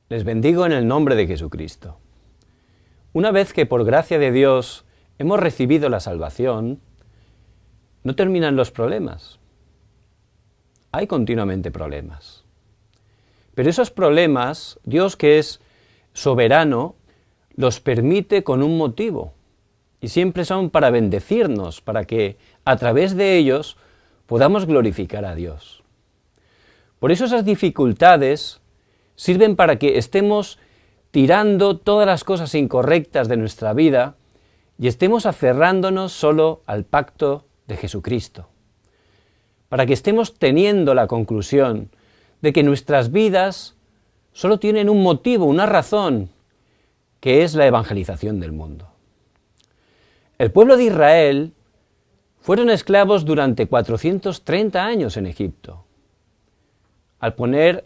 Les bendigo en el nombre de Jesucristo. Una vez que por gracia de Dios hemos recibido la salvación, no terminan los problemas. Hay continuamente problemas. Pero esos problemas, Dios, que es soberano, los permite con un motivo. Y siempre son para bendecirnos, para que a través de ellos podamos glorificar a Dios. Por eso esas dificultades sirven para que estemos tirando todas las cosas incorrectas de nuestra vida y estemos aferrándonos solo al pacto de Jesucristo. Para que estemos teniendo la conclusión de que nuestras vidas solo tienen un motivo, una razón, que es la evangelización del mundo. El pueblo de Israel fueron esclavos durante 430 años en Egipto. Al poner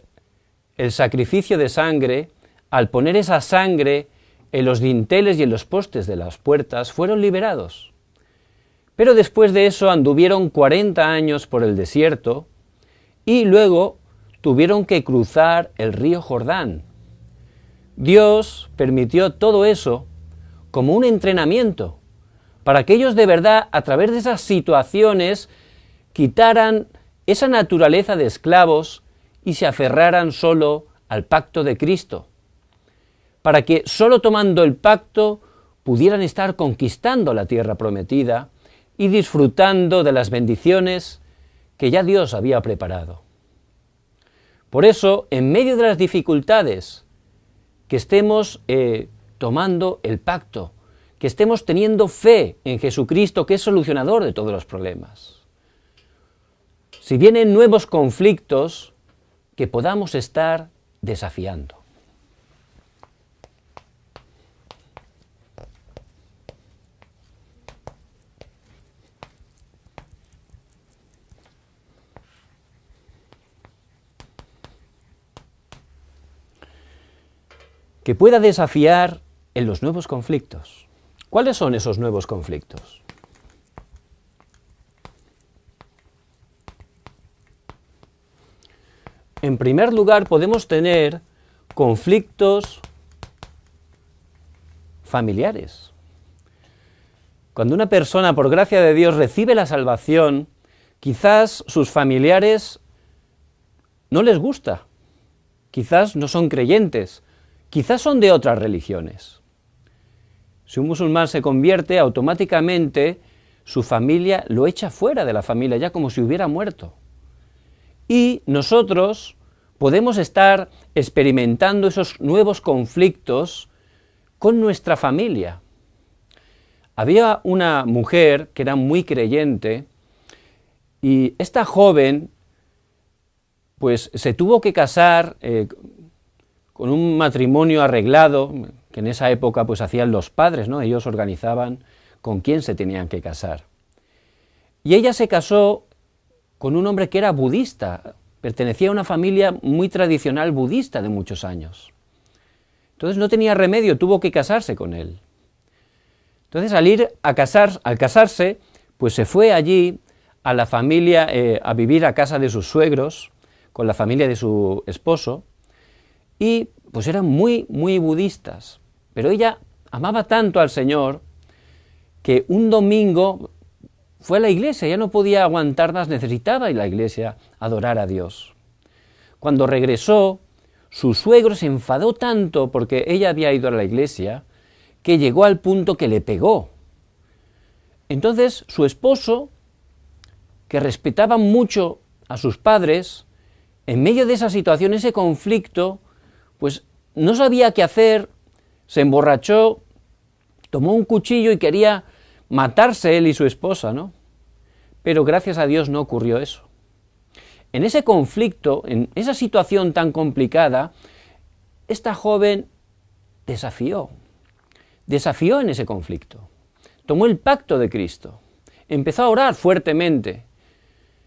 el sacrificio de sangre, al poner esa sangre en los dinteles y en los postes de las puertas, fueron liberados. Pero después de eso anduvieron 40 años por el desierto y luego tuvieron que cruzar el río Jordán. Dios permitió todo eso como un entrenamiento para que ellos de verdad, a través de esas situaciones, quitaran esa naturaleza de esclavos y se aferraran solo al pacto de Cristo, para que solo tomando el pacto pudieran estar conquistando la tierra prometida y disfrutando de las bendiciones que ya Dios había preparado. Por eso, en medio de las dificultades, que estemos tomando el pacto, que estemos teniendo fe en Jesucristo, que es solucionador de todos los problemas. Si vienen nuevos conflictos, que podamos estar desafiando. Que pueda desafiar en los nuevos conflictos. ¿Cuáles son esos nuevos conflictos? En primer lugar, podemos tener conflictos familiares. Cuando una persona, por gracia de Dios, recibe la salvación, quizás sus familiares no les gusta, quizás no son creyentes, quizás son de otras religiones. Si un musulmán se convierte, automáticamente su familia lo echa fuera de la familia, ya como si hubiera muerto. Y nosotros podemos estar experimentando esos nuevos conflictos con nuestra familia. Había una mujer que era muy creyente y esta joven pues se tuvo que casar con un matrimonio arreglado, que en esa época pues hacían los padres, ¿no? Ellos organizaban con quién se tenían que casar. Y ella se casó con un hombre que era budista, pertenecía a una familia muy tradicional budista de muchos años. Entonces no tenía remedio, tuvo que casarse con él. Entonces al casarse, pues se fue allí a la familia, a vivir a casa de sus suegros, con la familia de su esposo, y pues eran muy, muy budistas. Pero ella amaba tanto al Señor que un domingo fue a la iglesia, ya no podía aguantar más, necesitaba ir a la iglesia a adorar a Dios. Cuando regresó, su suegro se enfadó tanto porque ella había ido a la iglesia, que llegó al punto que le pegó. Entonces su esposo, que respetaba mucho a sus padres, en medio de esa situación, ese conflicto, pues no sabía qué hacer, se emborrachó, tomó un cuchillo y quería matarse él y su esposa, ¿no? Pero gracias a Dios no ocurrió eso. En ese conflicto, en esa situación tan complicada, esta joven desafió en ese conflicto. Tomó el pacto de Cristo, empezó a orar fuertemente.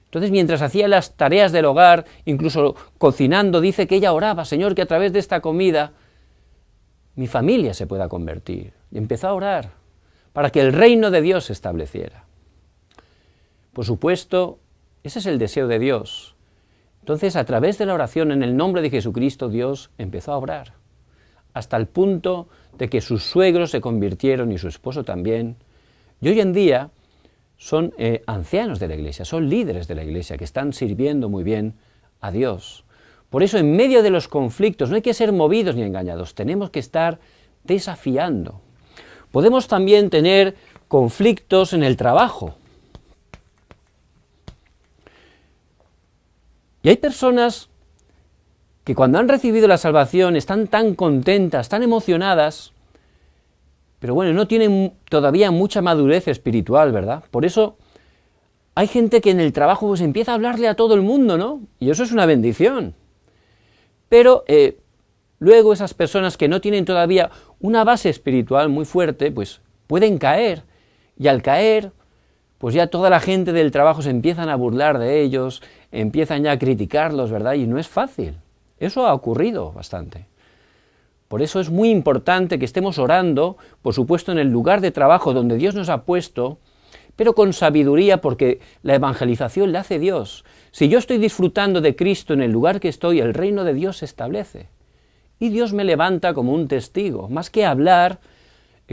Entonces, mientras hacía las tareas del hogar, incluso cocinando, dice que ella oraba: Señor, que a través de esta comida mi familia se pueda convertir. Y empezó a orar para que el reino de Dios se estableciera. Por supuesto, ese es el deseo de Dios. Entonces, a través de la oración en el nombre de Jesucristo, Dios empezó a obrar. hasta el punto de que sus suegros se convirtieron y su esposo también. Y hoy en día son ancianos de la Iglesia, son líderes de la Iglesia que están sirviendo muy bien a Dios. Por eso, en medio de los conflictos, no hay que ser movidos ni engañados, tenemos que estar desafiando. Podemos también tener conflictos en el trabajo. Y hay personas que cuando han recibido la salvación están tan contentas, tan emocionadas, pero bueno, no tienen todavía mucha madurez espiritual, ¿verdad? Por eso hay gente que en el trabajo pues empieza a hablarle a todo el mundo, ¿no? Y eso es una bendición. Pero luego esas personas que no tienen todavía una base espiritual muy fuerte, pues pueden caer. Y al caer, pues ya toda la gente del trabajo se empiezan a burlar de ellos, empiezan ya a criticarlos, ¿verdad? Y no es fácil. Eso ha ocurrido bastante. Por eso es muy importante que estemos orando, por supuesto, en el lugar de trabajo donde Dios nos ha puesto, pero con sabiduría, porque la evangelización la hace Dios. Si yo estoy disfrutando de Cristo en el lugar que estoy, el reino de Dios se establece. Y Dios me levanta como un testigo, más que hablar,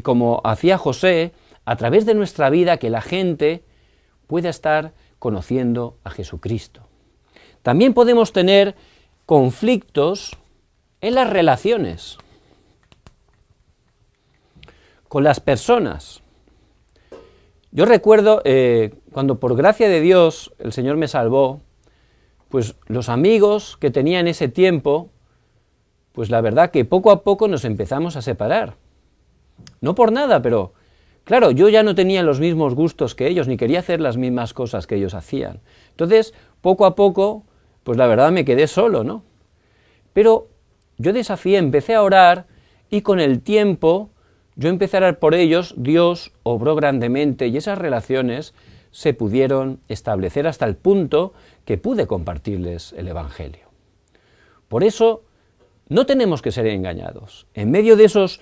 como hacía José, a través de nuestra vida, que la gente pueda estar conociendo a Jesucristo. También podemos tener conflictos en las relaciones con las personas. Yo recuerdo cuando por gracia de Dios el Señor me salvó, pues los amigos que tenía en ese tiempo, pues la verdad que poco a poco nos empezamos a separar. No por nada, pero claro, yo ya no tenía los mismos gustos que ellos, ni quería hacer las mismas cosas que ellos hacían. Entonces, poco a poco, pues la verdad me quedé solo, ¿no? Pero yo desafié, empecé a orar y con el tiempo yo empecé a orar por ellos, Dios obró grandemente y esas relaciones se pudieron establecer hasta el punto que pude compartirles el Evangelio. Por eso no tenemos que ser engañados. En medio de esos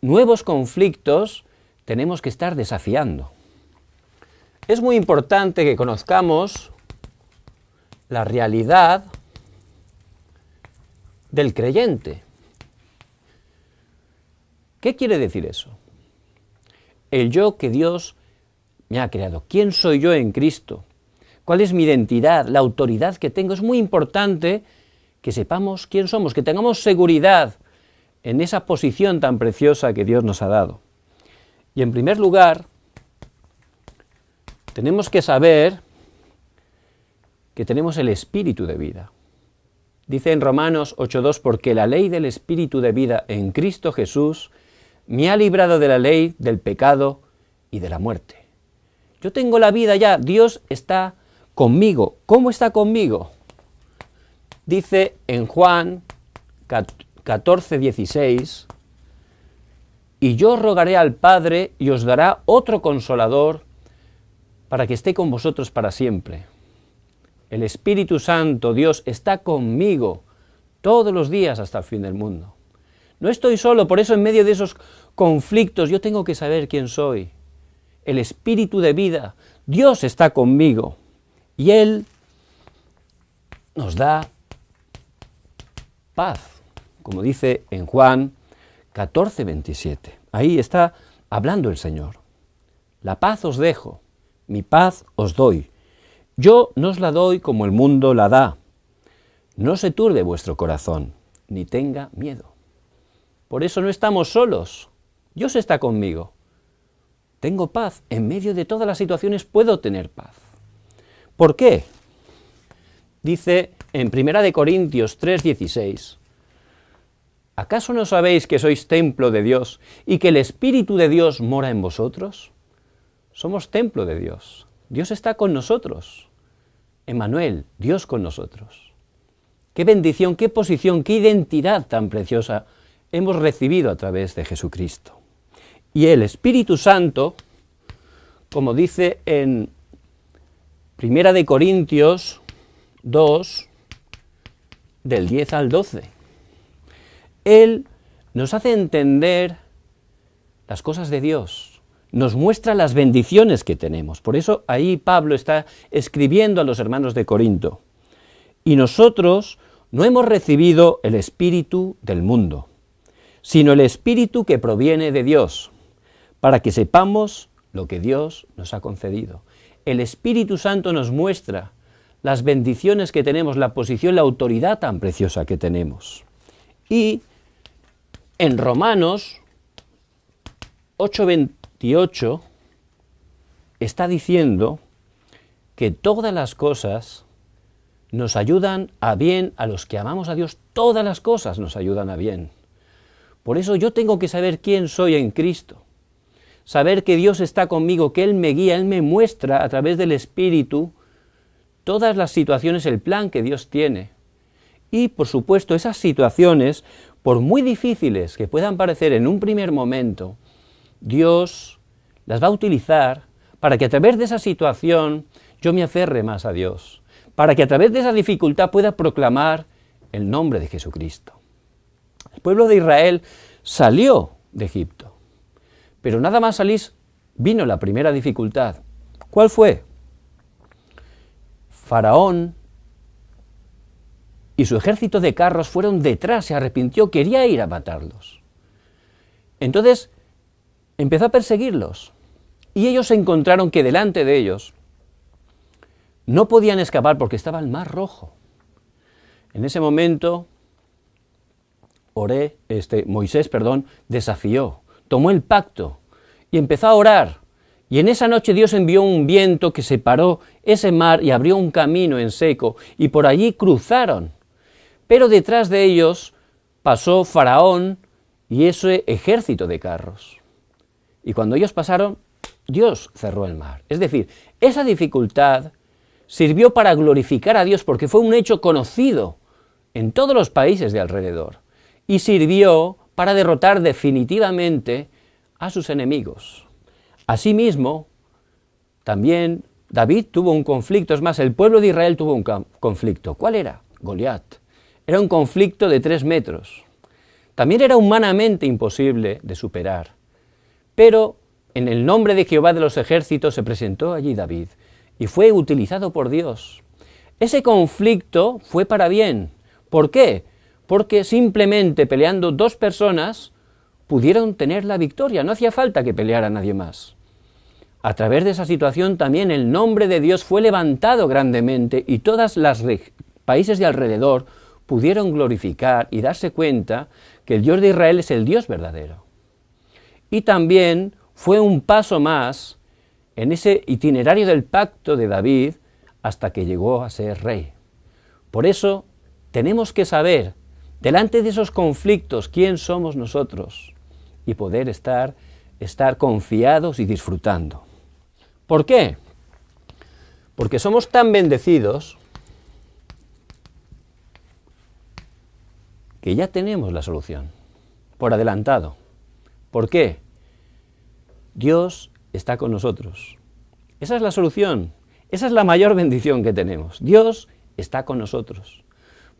nuevos conflictos tenemos que estar desafiando. Es muy importante que conozcamos la realidad del creyente. ¿Qué quiere decir eso? El yo que Dios me ha creado. ¿Quién soy yo en Cristo? ¿Cuál es mi identidad? La autoridad que tengo. Es muy importante que sepamos quién somos, que tengamos seguridad en esa posición tan preciosa que Dios nos ha dado. Y en primer lugar, tenemos que saber que tenemos el espíritu de vida. Dice en Romanos 8:2, porque la ley del espíritu de vida en Cristo Jesús me ha librado de la ley del pecado y de la muerte. Yo tengo la vida ya, Dios está conmigo. ¿Cómo está conmigo? Dice en Juan 14:16, y yo rogaré al Padre y os dará otro consolador para que esté con vosotros para siempre. El Espíritu Santo, Dios, está conmigo todos los días hasta el fin del mundo. No estoy solo, por eso en medio de esos conflictos yo tengo que saber quién soy. El Espíritu de vida, Dios está conmigo y Él nos da paz, como dice en Juan 14:27. Ahí está hablando el Señor. La paz os dejo, mi paz os doy. Yo no os la doy como el mundo la da. No se turbe vuestro corazón, ni tenga miedo. Por eso no estamos solos. Dios está conmigo. Tengo paz. En medio de todas las situaciones puedo tener paz. ¿Por qué? Dice en 1 Corintios 3:16, ¿acaso no sabéis que sois templo de Dios y que el Espíritu de Dios mora en vosotros? Somos templo de Dios. Dios está con nosotros. Emmanuel, Dios con nosotros. Qué bendición, qué posición, qué identidad tan preciosa hemos recibido a través de Jesucristo. Y el Espíritu Santo, como dice en 1 Corintios 2, del 10 al 12, Él nos hace entender las cosas de Dios, nos muestra las bendiciones que tenemos. Por eso ahí Pablo está escribiendo a los hermanos de Corinto. Y nosotros no hemos recibido el espíritu del mundo, sino el Espíritu que proviene de Dios, para que sepamos lo que Dios nos ha concedido. El Espíritu Santo nos muestra las bendiciones que tenemos, la posición, la autoridad tan preciosa que tenemos. Y en Romanos 8:28 está diciendo que todas las cosas nos ayudan a bien a los que amamos a Dios. Todas las cosas nos ayudan a bien. Por eso yo tengo que saber quién soy en Cristo. Saber que Dios está conmigo, que Él me guía, Él me muestra a través del Espíritu todas las situaciones, el plan que Dios tiene. Y, por supuesto, esas situaciones, por muy difíciles que puedan parecer en un primer momento, Dios las va a utilizar para que a través de esa situación yo me aferre más a Dios, para que a través de esa dificultad pueda proclamar el nombre de Jesucristo. El pueblo de Israel salió de Egipto, pero nada más salir vino la primera dificultad. ¿Cuál fue? Faraón y su ejército de carros fueron detrás, se arrepintió, quería ir a matarlos. Entonces empezó a perseguirlos y ellos se encontraron que delante de ellos no podían escapar porque estaba el Mar Rojo. En ese momento Moisés desafió, tomó el pacto y empezó a orar. Y en esa noche Dios envió un viento que separó ese mar y abrió un camino en seco, y por allí cruzaron. Pero detrás de ellos pasó Faraón y ese ejército de carros. Y cuando ellos pasaron, Dios cerró el mar. Es decir, esa dificultad sirvió para glorificar a Dios porque fue un hecho conocido en todos los países de alrededor. Y sirvió para derrotar definitivamente a sus enemigos. Asimismo, también David tuvo un conflicto, es más, el pueblo de Israel tuvo un conflicto. ¿Cuál era? Goliat. Era un conflicto de 3 metros. También era humanamente imposible de superar. Pero en el nombre de Jehová de los ejércitos se presentó allí David y fue utilizado por Dios. Ese conflicto fue para bien. ¿Por qué? Porque simplemente peleando 2 personas pudieron tener la victoria, no hacía falta que peleara nadie más. A través de esa situación también el nombre de Dios fue levantado grandemente y todos los países de alrededor pudieron glorificar y darse cuenta que el Dios de Israel es el Dios verdadero. Y también fue un paso más en ese itinerario del pacto de David hasta que llegó a ser rey. Por eso tenemos que saber, delante de esos conflictos, quién somos nosotros y poder estar confiados y disfrutando. ¿Por qué? Porque somos tan bendecidos que ya tenemos la solución, por adelantado. ¿Por qué? Dios está con nosotros. Esa es la solución, esa es la mayor bendición que tenemos. Dios está con nosotros.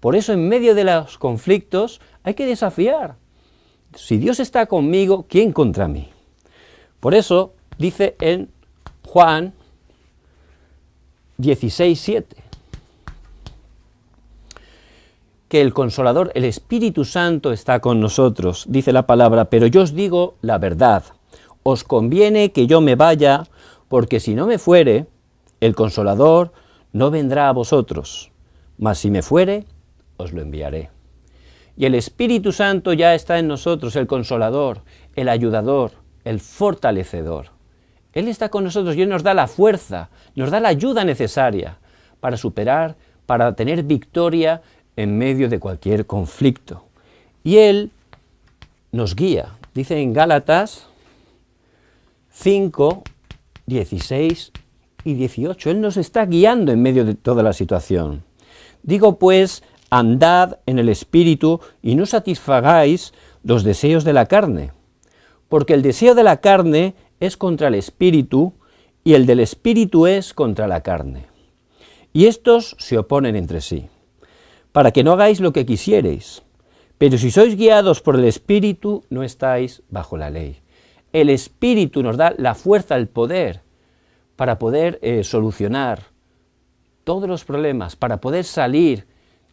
Por eso en medio de los conflictos hay que desafiar. Si Dios está conmigo, ¿quién contra mí? Por eso dice en Juan 16:7 que el Consolador, el Espíritu Santo está con nosotros, dice la palabra, pero yo os digo la verdad, os conviene que yo me vaya, porque si no me fuere, el Consolador no vendrá a vosotros, mas si me fuere, os lo enviaré. Y el Espíritu Santo ya está en nosotros, el Consolador, el Ayudador, el Fortalecedor. Él está con nosotros y Él nos da la fuerza, nos da la ayuda necesaria para superar, para tener victoria en medio de cualquier conflicto. Y Él nos guía. Dice en Gálatas 5, 16 y 18. Él nos está guiando en medio de toda la situación. Digo pues, andad en el Espíritu y no satisfagáis los deseos de la carne, porque el deseo de la carne es contra el Espíritu y el del Espíritu es contra la carne. Y estos se oponen entre sí, para que no hagáis lo que quisiereis. Pero si sois guiados por el Espíritu, no estáis bajo la ley. El Espíritu nos da la fuerza, el poder, para poder solucionar todos los problemas, para poder salir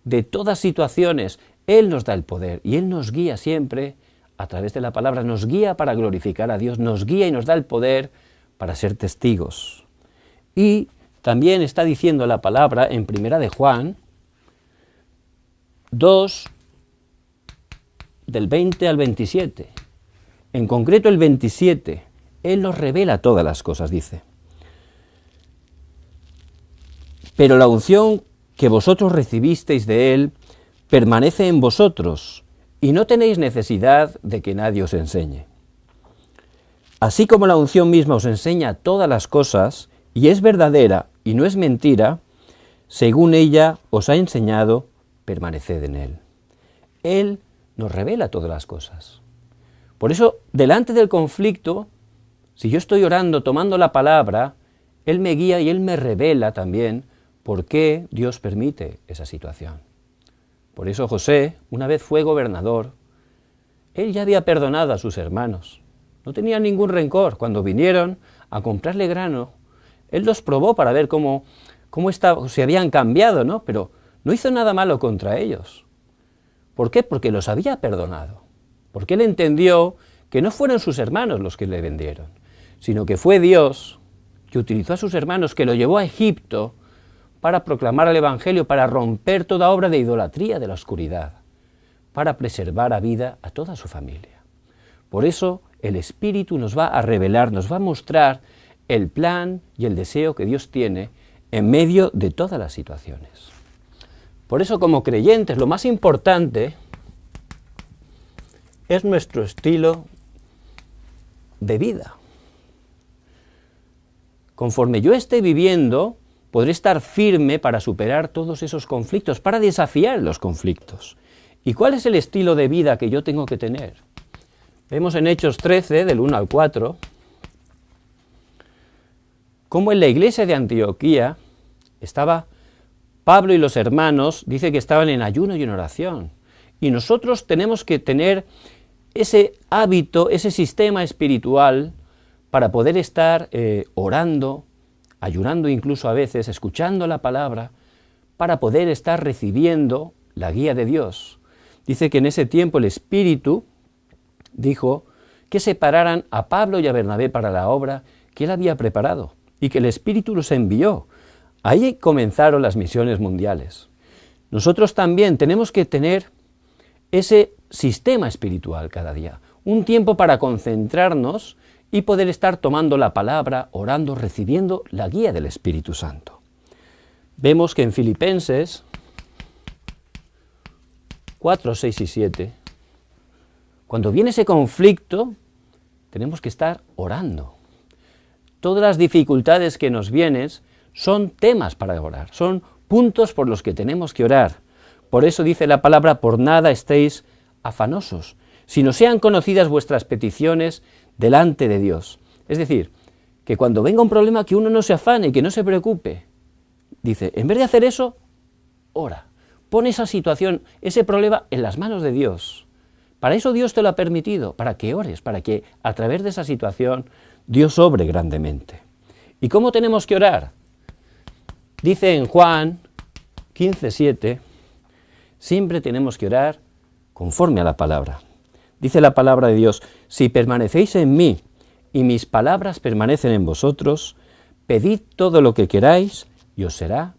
de todas situaciones. Él nos da el poder y Él nos guía siempre a través de la palabra, nos guía para glorificar a Dios, nos guía y nos da el poder para ser testigos. Y también está diciendo la palabra en Primera de Juan 2, del 20 al 27. En concreto el 27, Él nos revela todas las cosas, dice. Pero la unción que vosotros recibisteis de Él permanece en vosotros, y no tenéis necesidad de que nadie os enseñe. Así como la unción misma os enseña todas las cosas, y es verdadera y no es mentira, según ella os ha enseñado, permaneced en Él. Él nos revela todas las cosas. Por eso, delante del conflicto, si yo estoy orando, tomando la palabra, Él me guía y Él me revela también por qué Dios permite esa situación. Por eso José, una vez fue gobernador, él ya había perdonado a sus hermanos. No tenía ningún rencor. Cuando vinieron a comprarle grano, él los probó para ver cómo se habían cambiado, ¿no? Pero no hizo nada malo contra ellos. ¿Por qué? Porque los había perdonado. Porque él entendió que no fueron sus hermanos los que le vendieron, sino que fue Dios que utilizó a sus hermanos, que lo llevó a Egipto para proclamar el Evangelio, para romper toda obra de idolatría de la oscuridad, para preservar a vida a toda su familia. Por eso el Espíritu nos va a revelar, nos va a mostrar el plan y el deseo que Dios tiene en medio de todas las situaciones. Por eso, como creyentes, lo más importante es nuestro estilo de vida. Conforme yo esté viviendo, podré estar firme para superar todos esos conflictos, para desafiar los conflictos. ¿Y cuál es el estilo de vida que yo tengo que tener? Vemos en Hechos 13, del 1 al 4, cómo en la iglesia de Antioquía estaba Pablo y los hermanos, dice que estaban en ayuno y en oración. Y nosotros tenemos que tener ese hábito, ese sistema espiritual para poder estar orando, ayunando incluso a veces, escuchando la palabra, para poder estar recibiendo la guía de Dios. Dice que en ese tiempo el Espíritu dijo que separaran a Pablo y a Bernabé para la obra que él había preparado y que el Espíritu los envió. Ahí comenzaron las misiones mundiales. Nosotros también tenemos que tener ese sistema espiritual cada día, un tiempo para concentrarnos y poder estar tomando la palabra, orando, recibiendo la guía del Espíritu Santo. Vemos que en Filipenses 4, 6 y 7, cuando viene ese conflicto, tenemos que estar orando. Todas las dificultades que nos vienen son temas para orar, son puntos por los que tenemos que orar. Por eso dice la palabra, por nada estéis afanosos, sino sean conocidas vuestras peticiones delante de Dios. Es decir, que cuando venga un problema que uno no se afane y que no se preocupe. Dice, en vez de hacer eso, ora. Pon esa situación, ese problema en las manos de Dios. Para eso Dios te lo ha permitido, para que ores, para que a través de esa situación Dios obre grandemente. ¿Y cómo tenemos que orar? Dice en Juan 15:7, siempre tenemos que orar conforme a la palabra. Dice la palabra de Dios, si permanecéis en mí y mis palabras permanecen en vosotros, pedid todo lo que queráis y os será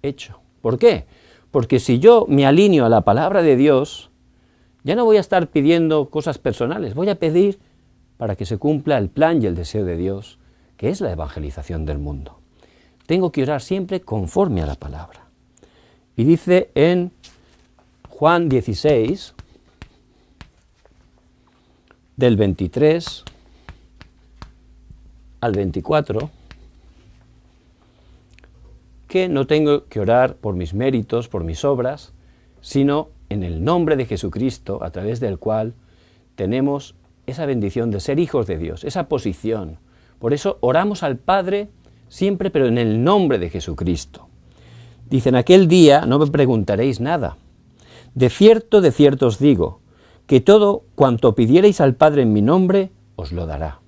hecho. ¿Por qué? Porque si yo me alineo a la palabra de Dios, ya no voy a estar pidiendo cosas personales, voy a pedir para que se cumpla el plan y el deseo de Dios, que es la evangelización del mundo. Tengo que orar siempre conforme a la palabra. Y dice en Juan 16, del 23 al 24, que no tengo que orar por mis méritos, por mis obras, sino en el nombre de Jesucristo, a través del cual tenemos esa bendición de ser hijos de Dios, esa posición. Por eso oramos al Padre siempre, pero en el nombre de Jesucristo. Dice, en aquel día no me preguntaréis nada. De cierto os digo, que todo cuanto pidierais al Padre en mi nombre, os lo dará.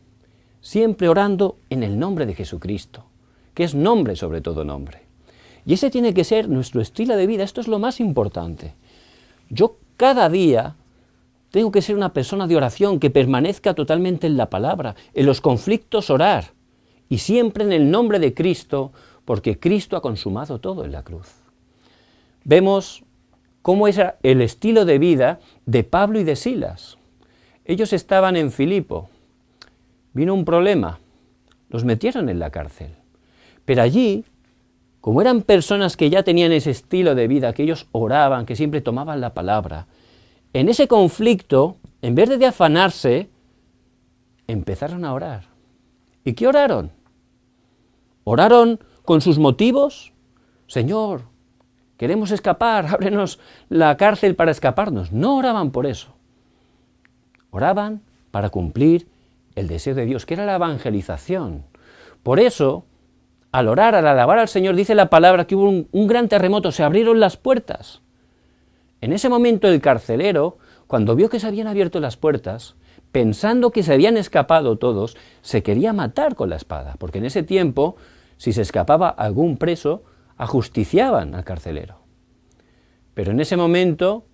Siempre orando en el nombre de Jesucristo, que es nombre sobre todo nombre. Y ese tiene que ser nuestro estilo de vida, esto es lo más importante. Yo cada día Tengo que ser una persona de oración que permanezca totalmente en la palabra, en los conflictos orar, y siempre en el nombre de Cristo, porque Cristo ha consumado todo en la cruz. Vemos cómo es el estilo de vida de Pablo y de Silas. Ellos estaban en Filipo, vino un problema, los metieron en la cárcel, pero allí, como eran personas que ya tenían ese estilo de vida, que ellos oraban, que siempre tomaban la palabra, en ese conflicto, en vez de afanarse, empezaron a orar. ¿Y qué oraron? ¿Oraron con sus motivos? Señor, queremos escapar, ábrenos la cárcel para escaparnos. No oraban por eso. Oraban para cumplir el deseo de Dios, que era la evangelización. Por eso, al orar, al alabar al Señor, dice la palabra que hubo un gran terremoto, se abrieron las puertas. En ese momento el carcelero, cuando vio que se habían abierto las puertas, pensando que se habían escapado todos, se quería matar con la espada, porque en ese tiempo, si se escapaba algún preso, ajusticiaban al carcelero. Pero en ese momento,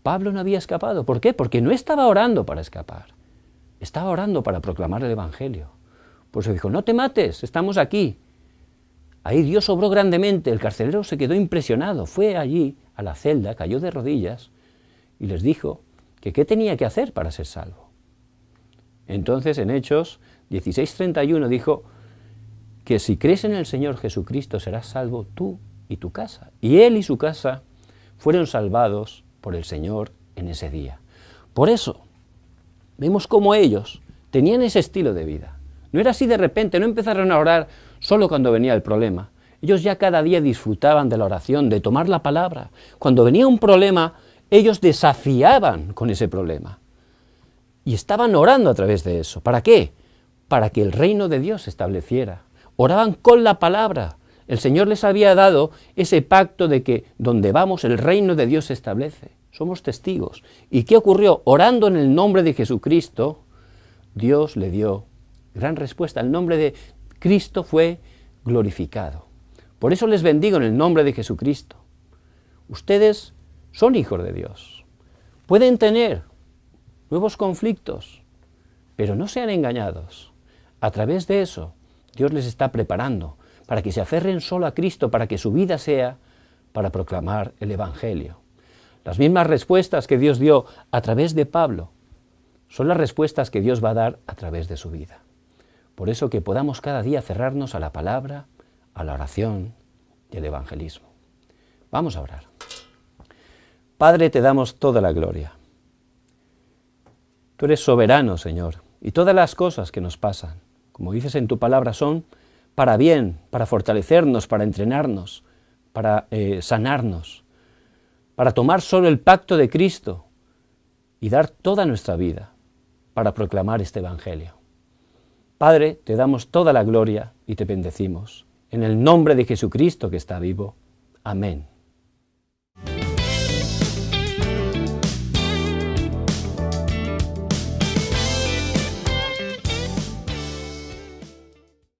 Pablo no había escapado. ¿Por qué? Porque no estaba orando para escapar, estaba orando para proclamar el Evangelio. Por eso dijo, no te mates, estamos aquí. Ahí Dios obró grandemente, el carcelero se quedó impresionado, fue allí a la celda, cayó de rodillas y les dijo que qué tenía que hacer para ser salvo. Entonces en Hechos 16:31 dijo que si crees en el Señor Jesucristo serás salvo tú y tu casa. Y él y su casa fueron salvados por el Señor en ese día. Por eso vemos cómo ellos tenían ese estilo de vida. No era así de repente, no empezaron a orar solo cuando venía el problema. Ellos ya cada día disfrutaban de la oración, de tomar la palabra. Cuando venía un problema, ellos desafiaban con ese problema. Y estaban orando a través de eso. ¿Para qué? Para que el reino de Dios se estableciera. Oraban con la palabra. El Señor les había dado ese pacto de que donde vamos el reino de Dios se establece. Somos testigos. ¿Y qué ocurrió? Orando en el nombre de Jesucristo, Dios le dio gran respuesta. El nombre de Cristo fue glorificado. Por eso les bendigo en el nombre de Jesucristo. Ustedes son hijos de Dios. Pueden tener nuevos conflictos, pero no sean engañados. A través de eso, Dios les está preparando para que se aferren solo a Cristo, para que su vida sea para proclamar el Evangelio. Las mismas respuestas que Dios dio a través de Pablo son las respuestas que Dios va a dar a través de su vida. Por eso que podamos cada día cerrarnos a la palabra, a la oración y al evangelismo. Vamos a orar. Padre, te damos toda la gloria. Tú eres soberano, Señor, y todas las cosas que nos pasan, como dices en tu palabra, son para bien, para fortalecernos, para entrenarnos, para sanarnos, para tomar solo el pacto de Cristo y dar toda nuestra vida para proclamar este Evangelio. Padre, te damos toda la gloria y te bendecimos. En el nombre de Jesucristo que está vivo. Amén.